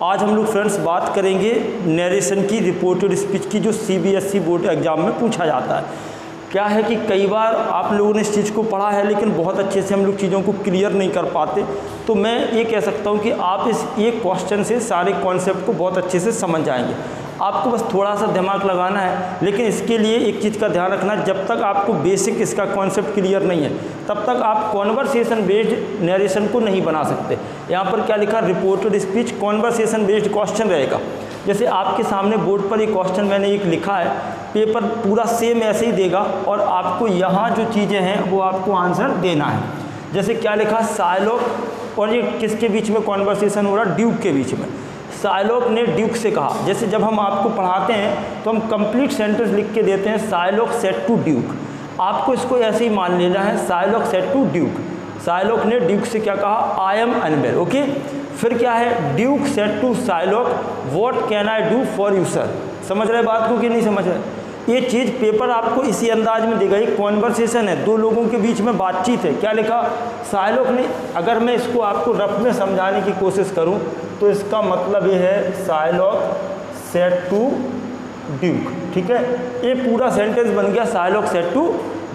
आज हम लोग फ्रेंड्स बात करेंगे नरेशन की, रिपोर्टेड स्पीच की, जो सीबीएसई बोर्ड एग्जाम में पूछा जाता है। क्या है कि कई बार आप लोगों ने इस चीज़ को पढ़ा है लेकिन बहुत अच्छे से हम लोग चीज़ों को क्लियर नहीं कर पाते, तो मैं ये कह सकता हूँ कि आप इस एक क्वेश्चन से सारे कॉन्सेप्ट को बहुत अच्छे से समझ जाएंगे। आपको बस थोड़ा सा दिमाग लगाना है, लेकिन इसके लिए एक चीज़ का ध्यान रखना, जब तक आपको बेसिक इसका कॉन्सेप्ट क्लियर नहीं है तब तक आप कॉन्वर्सेशन बेस्ड नरेशन को नहीं बना सकते। यहाँ पर क्या लिखा, reported speech conversation based question रहेगा। जैसे आपके सामने बोर्ड पर एक क्वेश्चन मैंने एक लिखा है, पेपर पूरा सेम ऐसे ही देगा और आपको यहाँ जो चीज़ें हैं वो आपको आंसर देना है। जैसे क्या लिखा, साइलोक और ये किसके बीच में कॉन्वर्सेशन हो रहा है, ड्यूक के बीच में। साइलोक ने ड्यूक से कहा, जैसे जब हम आपको पढ़ाते हैं तो हम कंप्लीट सेंटेंस लिख के देते हैं, साइलोक सेड टू ड्यूक। आपको इसको ऐसे ही मान लेना है, साइलोक सेड टू ड्यूक। साइलोक ने ड्यूक से क्या कहा, आई एम अनवेल। ओके, फिर क्या है, Duke said to Shylock what can I do for you sir. समझ रहे बात को कि नहीं समझ रहे? ये चीज़ पेपर आपको इसी अंदाज में देगा। एक कॉन्वर्सेशन है, दो लोगों के बीच में बातचीत है। क्या लिखा, साइलोक ने, अगर मैं इसको आपको रफ में समझाने की कोशिश करूं तो इसका मतलब ये है, साइलोक सेड टू ड्यूक। ठीक है, ये पूरा सेंटेंस बन गया, Shylock said to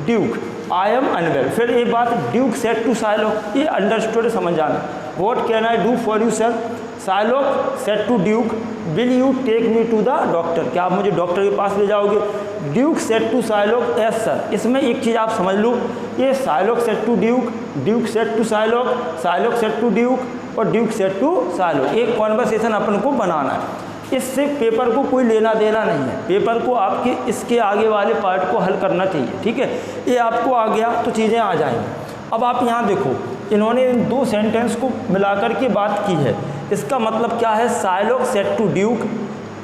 Duke I am unwell. फिर एक बात, ड्यूक सेड टू साइलोक, ये अंडरस्टूड समझ जाना। What can I do for you sir. Shylock said to Duke will you take me to the doctor, क्या आप मुझे डॉक्टर के पास ले जाओगे। Duke said to Shylock yes sir. इसमें एक चीज़ आप समझ लो, ये Shylock said to Duke, Duke said to Shylock, Shylock said to Duke और ड्यूक सेड टू साइलोक। एक कॉन्वर्सेशन अपन को बनाना है। इससे पेपर को कोई लेना देना नहीं है, पेपर को आपके इसके आगे वाले पार्ट को हल करना चाहिए। ठीक है, ये आपको आ गया तो चीज़ें आ जाएंगी। अब आप यहाँ देखो, इन्होंने इन दो सेंटेंस को मिलाकर के बात की है। इसका मतलब क्या है, साइलोक सेड टू ड्यूक,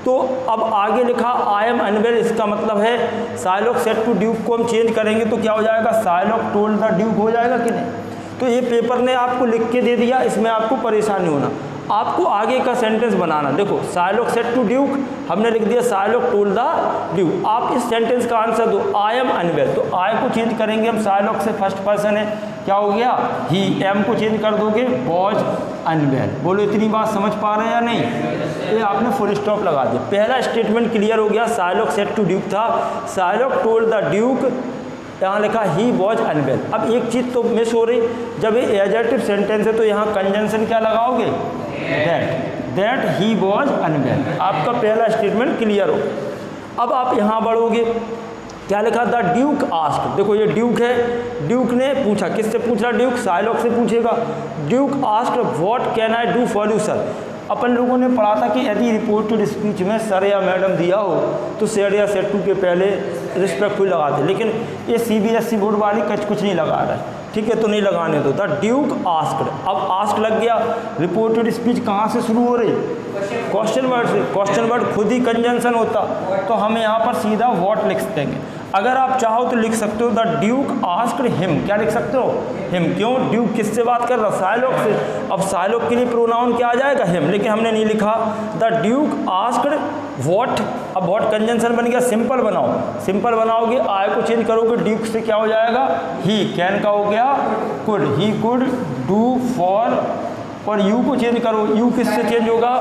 तो अब आगे लिखा आई एम अनवेल, इसका मतलब है साइलोक सेड टू ड्यूक को हम चेंज करेंगे तो क्या हो जाएगा, साइलोक टोल्ड द ड्यूक हो जाएगा कि नहीं। तो ये पेपर ने आपको लिख के दे दिया, इसमें आपको परेशानी होना। आपको आगे का सेंटेंस बनाना, देखो साइलोक सेड टू ड्यूक हमने लिख दिया, साइलोक टोल्ड द ड्यूक। आप इस सेंटेंस का आंसर दो, आई एम अनवेल, तो आई को चेंज करेंगे हम, साइलोक से फर्स्ट पर्सन है, क्या हो गया, ही। एम को चेंज कर दोगे, वॉज अनवेल। बोलो इतनी बात समझ पा रहे हैं या नहीं। ये आपने फुल स्टॉप लगा दिया। पहला स्टेटमेंट क्लियर हो गया, साइलोक सेड टू ड्यूक था, साइलोक टोल्ड द ड्यूक, यहाँ लिखा ही वॉज अनवेल। अब एक चीज़ तो मिस हो रही, जब ये एडजेक्टिव सेंटेंस है तो यहाँ कंजंक्शन क्या लगाओगे, दैट ही वॉज अनवेल। आपका पहला स्टेटमेंट क्लियर हो। अब आप यहाँ बढ़ोगे, क्या लिखा, द ड्यूक आस्क्ड। देखो ये ड्यूक है, ड्यूक ने पूछा, किससे पूछ रहा, ड्यूक साइलोक से पूछेगा। Duke asked what can I do for you sir. अपन लोगों ने पढ़ा था कि यदि रिपोर्टेड स्पीच में सर या मैडम दिया हो तो सेड या सेड टू के पहले रिस्पेक्टफुल लगाते, लेकिन ये सीबीएसई बोर्ड वाली कुछ नहीं लगा रहा है। ठीक है, तो नहीं लगाने दो। द ड्यूक आस्क्ड, अब आस्क लग गया। रिपोर्टेड स्पीच कहाँ से शुरू हो रही, क्वेश्चन वर्ड से। क्वेश्चन वर्ड खुद ही कंजंक्शन होता, तो हम यहाँ पर सीधा व्हाट लिख देंगे। अगर आप चाहो तो लिख सकते हो, द ड्यूक आस्क्ड हिम, क्या लिख सकते हो, हिम। क्यों, ड्यूक किससे बात कर रहा, साइलोक से। अब साइलोक के लिए प्रोनाउन क्या आ जाएगा, हिम, लेकिन हमने नहीं लिखा। द ड्यूक आस्क्ड व्हाट, अब व्हाट कंजंक्शन बन गया, सिंपल बनाओ। सिंपल बनाओगे, आई को चेंज करोगे, ड्यूक से क्या हो जाएगा, ही। कैन का हो गया could, he could do for, और यू को चेंज करो, यू किससे चेंज होगा,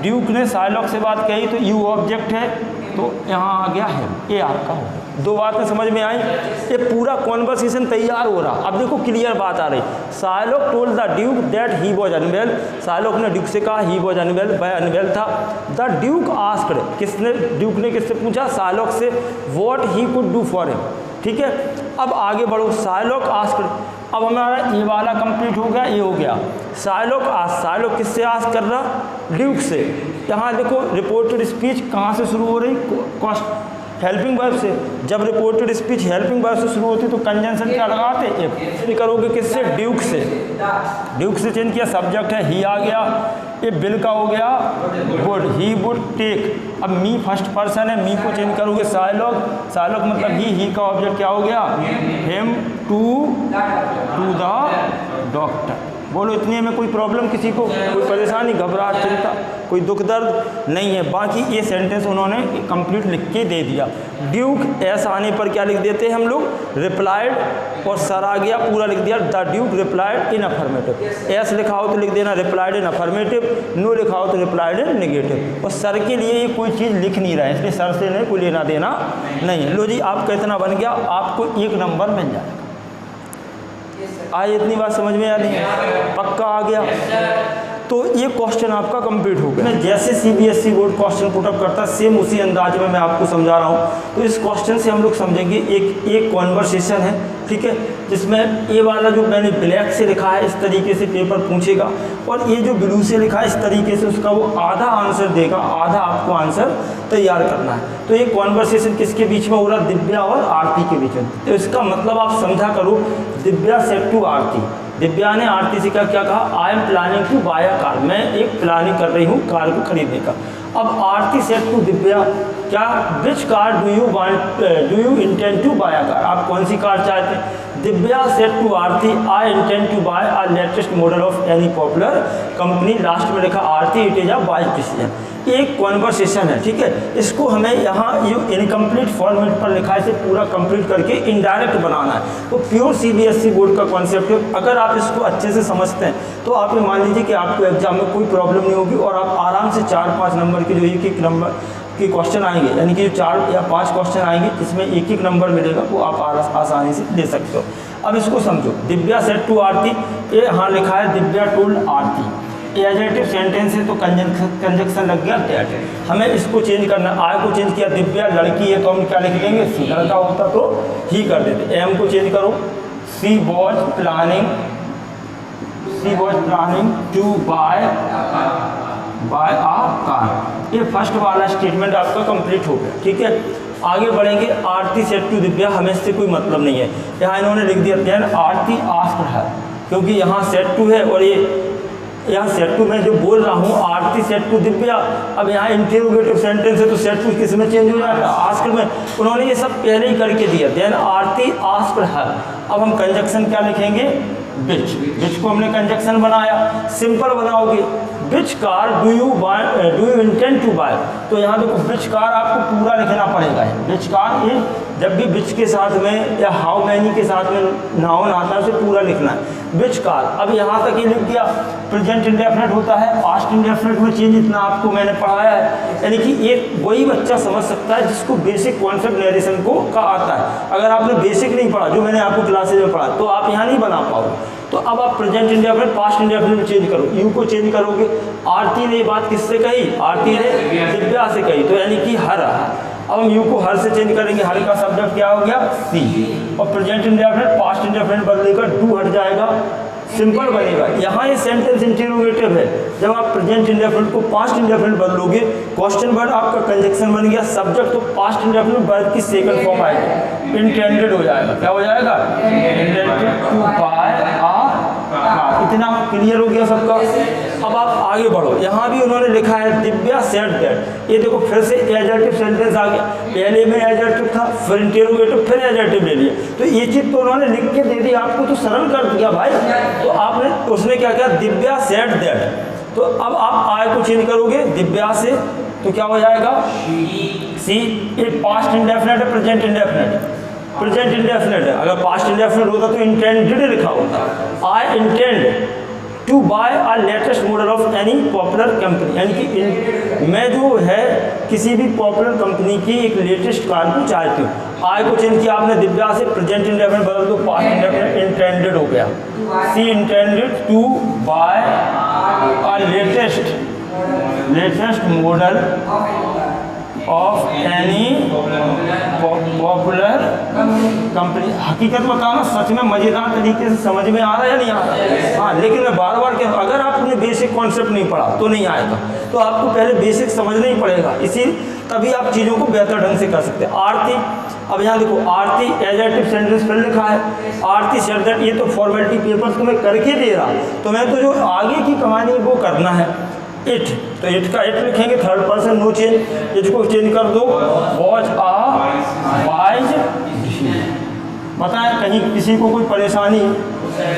ड्यूक ने साइलोक से बात कही तो यू ऑब्जेक्ट है, तो यहाँ आ गया है। ये आपका हो, दो बातें समझ में आई। ये पूरा कॉन्वर्सेशन तैयार हो रहा। अब देखो क्लियर बात आ रही, Shylock told the Duke that he was unwell. Shylock ने ड्यूक से कहा ही वॉज अनवेल, वह अनवेल था। द ड्यूक आस्क्ड, किसने, ड्यूक ने किससे पूछा, साइलोक से, what he could do for him. ठीक है, अब आगे बढ़ो, साइलोक आस्क्ड। अब हमारा ये वाला कंप्लीट हो गया, ये हो गया। साइलोक साइलोक किससे आस्क कर रहा, ड्यूक से। यहाँ देखो रिपोर्टेड स्पीच कहाँ से शुरू हो रही, हेल्पिंग वर्ब से। जब रिपोर्टेड स्पीच हेल्पिंग वर्ब से शुरू होती तो कंजंक्शन क्या लगाते, इफ। करोगे किससे, ड्यूक से। ड्यूक से चेंज किया, सब्जेक्ट है, ही आ गया। ये बिल का हो गया, वुड, ही वुड टेक। अब मी फर्स्ट पर्सन है, मी को चेंज करोगे, साइलोक। साइलोक मतलब ही का ऑब्जेक्ट क्या हो गया, हिम टू द डॉक्टर। बोलो इतने में कोई प्रॉब्लम किसी को, कोई परेशानी, घबराहट, चिंता, कोई दुख दर्द नहीं है। बाकी ये सेंटेंस उन्होंने कंप्लीट लिख के दे दिया। ड्यूक एस आने पर क्या लिख देते हैं हम लोग, रिप्लाइड, और सर आ गया पूरा लिख दिया, the Duke replied in affirmative. S लिखा हो तो लिख देना रिप्लाइड इन अफर्मेटिव, नो लिखा हो तो रिप्लाइड इन नेगेटिव। और सर के लिए ये कोई चीज़ लिख नहीं रहा है, इसलिए सर से नहीं कोई लेना देना नहीं है। लो जी आपका इतना बन गया, आपको 1 नंबर मिल जाएगा। आए इतनी बात समझ में आ रही है, पक्का आ गया। तो ये क्वेश्चन आपका कंप्लीट हो गया। मैं जैसे सीबीएसई बोर्ड क्वेश्चन पुटअप करता है सेम उसी अंदाज में मैं आपको समझा रहा हूँ। तो इस क्वेश्चन से हम लोग समझेंगे, एक कॉन्वर्सेशन है, ठीक है, जिसमें ये वाला जो मैंने ब्लैक से लिखा है इस तरीके से पेपर पूछेगा, और ये जो ब्लू से लिखा है इस तरीके से उसका वो आधा आंसर देगा, आधा आपको आंसर तैयार करना है। तो ये कॉन्वर्सेशन किसके बीच में हो रहा है, दिव्या और आरती के बीच में। तो इसका मतलब आप समझा करो, दिव्या सेड टू आरती, दिव्या ने आरती से क्या कहा, I am planning to buy a car, मैं एक प्लानिंग कर रही हूँ कार को खरीदने का। अब आरती सेड टू दिव्या, क्या, which car do you intend to buy a car, आप कौन सी कार चाहते हैं। Divya said to Aarti, I intend to buy a latest model of any popular company, last में लिखा Aarti it is a wise decision. एक conversation है, ठीक है, इसको हमें यहाँ ये इनकम्प्लीट फॉर्मेट पर लिखा है, इसे पूरा कंप्लीट करके इनडायरेक्ट बनाना है। तो प्योर सीबीएसई बोर्ड का कॉन्सेप्ट है, अगर आप इसको अच्छे से समझते हैं तो आप ये मान लीजिए कि आपको एग्जाम में कोई प्रॉब्लम नहीं होगी, और आप आराम से 4-5 नंबर के जो एक नंबर के क्वेश्चन आएंगे, यानी कि जो 4 या 5 क्वेश्चन आएंगे जिसमें 1-1 नंबर मिलेगा, वो आप आसानी से ले सकते हो। अब इसको समझो, दिव्या सेड टू आरती, ये यहाँ लिखा है दिव्या टोल्ड आरती, एडजेक्टिव सेंटेंस है तो कंजक्शन लग गया दैट। हमें इसको चेंज करना, आई को चेंज किया, दिव्या लड़की है तो हम क्या लिख देंगे, सी, लड़का होता तो ही कर देते। एम को चेंज करो, she was planning to buy a car. ये फर्स्ट वाला स्टेटमेंट आपका कंप्लीट हो गया, ठीक है। आगे बढ़ेंगे, आरती सेड टू दिव्या, हमें इससे कोई मतलब नहीं है, यहाँ इन्होंने लिख दिया देन आरती आस्क्ड हर, क्योंकि यहाँ सेड टू है और ये यहाँ सेड टू मैं जो बोल रहा हूँ आरती सेड टू दिव्या। अब यहाँ इंटरोगेटिव सेंटेंस है तो सेड टू किस में चेंज हो जाएगा, आस्क्ड में। उन्होंने ये सब पहले ही करके दिया, देन आरती आस्क्ड हर। अब हम कंजक्शन क्या लिखेंगे, विच को हमने कंजक्शन बनाया, सिंपल बनाओगे, which car do you intend to buy. तो यहाँ देखो विच कार आपको पूरा लिखना पड़ेगा, विच कार, ये जब भी विच के साथ में या हाउ मैनी के साथ में नाउन आता है उसे पूरा लिखना है, विच कार। अब यहाँ तक ये लिख दिया, प्रेजेंट इंडेफिनिट होता है, पास्ट इंडेफिनिट में चेंज, इतना आपको मैंने पढ़ाया है। यानी कि ये वही बच्चा समझ सकता है जिसको बेसिक कॉन्सेप्ट नरेशन को का आता है। अगर आपने बेसिक नहीं पढ़ा, जो मैंने आपको क्लासेज में पढ़ा, तो आप यहाँ नहीं बना पाओगे। तो अब आप प्रेजेंट इंडेफिनिट पास्ट इंडेफिनिट में चेंज करो, यू को चेंज करोगे। आरती ने ये बात किससे कही, आरती ने दिव्या से कही, तो यानी कि हर। अब हम यू को हर से चेंज करेंगे, हर का सब्जेक्ट क्या हो गया, सी, और प्रेजेंट इंडेफिनिट पास्ट इंडेफिनिट बदलेगा, डू हट जाएगा, सिंपल बनेगा। यहाँ ये सेंटेंस इंटरोगेटिव है, जब आप प्रेजेंट इंडेफिनिट को पास्ट इंडेफिनिट बदलोगे, क्वेश्चन वर्ड आपका कंजक्शन बन गया, सब्जेक्ट तो पास्ट इंडेफिनिट वर्ब की सेकंड फॉर्म आएगी, इंटेंडेड हो जाएगा। क्या हो जाएगा, intended to buy a car. इतना क्लियर हो गया सबका। अब आप आगे बढ़ो, यहाँ भी उन्होंने लिखा है दिव्या सेड दैट। ये देखो फिर से एडजेक्टिव सेंटेंस आ गया, पहले में एडजेक्टिव था, फिर इंटरोगेटिव, फिर एडजेक्टिव ले लिया। तो ये चीज़ तो उन्होंने लिख के दे दी आपको, तो सरल कर दिया भाई। तो आपने उसने क्या किया, दिव्या सेड दैट। तो अब आप आई को चेंज करोगे दिव्या से, तो क्या हो जाएगा, सी। ये पास्ट इंडेफिनिट है, प्रेजेंट इंडेफिनिट, प्रेजेंट इंडेफिनिट है। अगर पास्ट इंडेफिनिट होता तो इंटेंडेड लिखा होता। I intend to buy a latest model of any popular company, यानी कि मैं जो है किसी भी पॉपुलर कंपनी की एक लेटेस्ट कार को चाहती हूँ। आई को चेंज किया आपने दिव्या से, प्रेजेंट इंडेफिनिट बदल दो, पास्ट इंडेफिनिट इंटेंडेड हो गया, she intended to buy a latest model of any popular company. हकीकत बताना, सच में मज़ेदार तरीके से समझ में आ रहा है या नहीं आ रहा। हाँ, लेकिन मैं बार बार कह रहा हूँ, अगर आपने बेसिक कॉन्सेप्ट नहीं पढ़ा तो नहीं आएगा, तो आपको पहले बेसिक समझना ही पड़ेगा, इसी तभी आप चीज़ों को बेहतर ढंग से कर सकते हैं। आरती, अब यहाँ देखो आरती एडजेक्टिव सेंटेंस पर लिखा है, आरती सेड दैट। ये तो फॉर्मेलिटी पेपर तो मैं करके दे रहा, तो मैं तो जो आगे की कहानी वो करना है। इट, तो इट का इट लिखेंगे, third person no change, it को चेंज कर दो, वॉज आ वाइज डिसीजन। बताएं कहीं किसी को कोई परेशानी।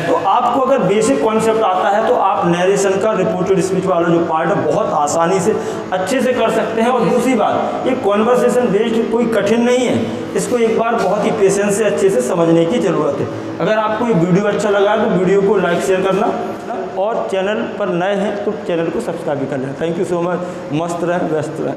तो आपको अगर बेसिक कॉन्सेप्ट आता है तो आप नरेशन का रिपोर्टेड स्पीच वाला जो पार्ट है बहुत आसानी से अच्छे से कर सकते हैं। और दूसरी बात, ये कॉन्वर्सेशन बेस्ड कोई कठिन नहीं है, इसको एक बार बहुत ही पेशेंस से अच्छे से समझने की ज़रूरत है। अगर आपको ये वीडियो अच्छा लगा तो वीडियो को लाइक शेयर करना, और चैनल पर नए हैं तो चैनल को सब्सक्राइब भी कर लेना। Thank you so much. मस्त रहें, व्यस्त रहें।